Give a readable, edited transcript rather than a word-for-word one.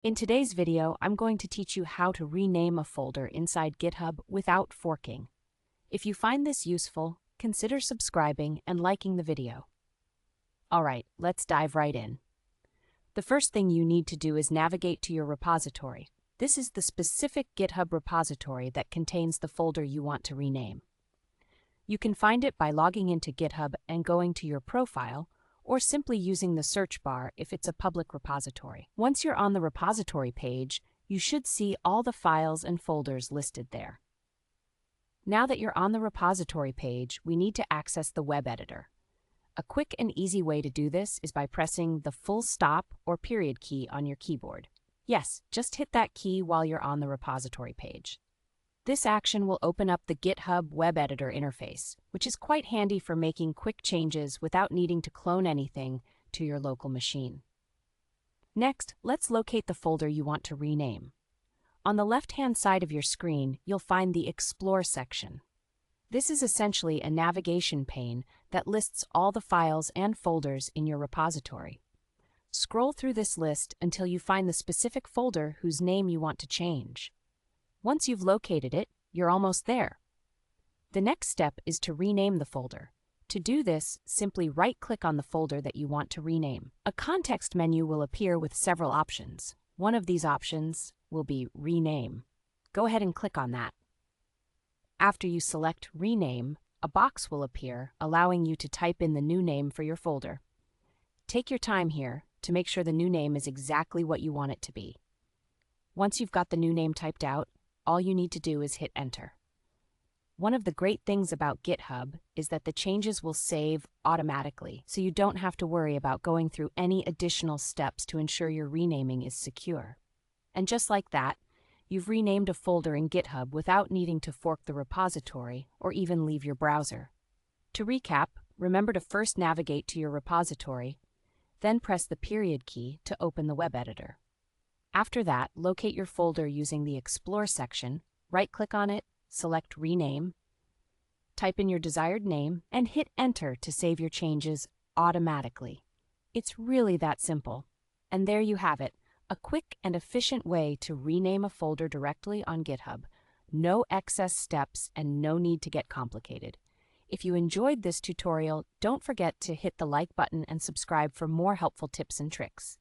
In today's video, I'm going to teach you how to rename a folder inside GitHub without forking. If you find this useful, consider subscribing and liking the video. Alright, let's dive right in. The first thing you need to do is navigate to your repository. This is the specific GitHub repository that contains the folder you want to rename. You can find it by logging into GitHub and going to your profile, or simply using the search bar if it's a public repository. Once you're on the repository page, you should see all the files and folders listed there. Now that you're on the repository page, we need to access the web editor. A quick and easy way to do this is by pressing the full stop or period key on your keyboard. Yes, just hit that key while you're on the repository page. This action will open up the GitHub web editor interface, which is quite handy for making quick changes without needing to clone anything to your local machine. Next, let's locate the folder you want to rename. On the left-hand side of your screen, you'll find the Explore section. This is essentially a navigation pane that lists all the files and folders in your repository. Scroll through this list until you find the specific folder whose name you want to change. Once you've located it, you're almost there. The next step is to rename the folder. To do this, simply right-click on the folder that you want to rename. A context menu will appear with several options. One of these options will be Rename. Go ahead and click on that. After you select Rename, a box will appear, allowing you to type in the new name for your folder. Take your time here to make sure the new name is exactly what you want it to be. Once you've got the new name typed out, all you need to do is hit Enter. One of the great things about GitHub is that the changes will save automatically, so you don't have to worry about going through any additional steps to ensure your renaming is secure. And just like that, you've renamed a folder in GitHub without needing to fork the repository or even leave your browser. To recap, remember to first navigate to your repository, then press the period key to open the web editor. After that, locate your folder using the Explore section, right-click on it, select Rename, type in your desired name, and hit Enter to save your changes automatically. It's really that simple. And there you have it, a quick and efficient way to rename a folder directly on GitHub. No excess steps and no need to get complicated. If you enjoyed this tutorial, don't forget to hit the like button and subscribe for more helpful tips and tricks.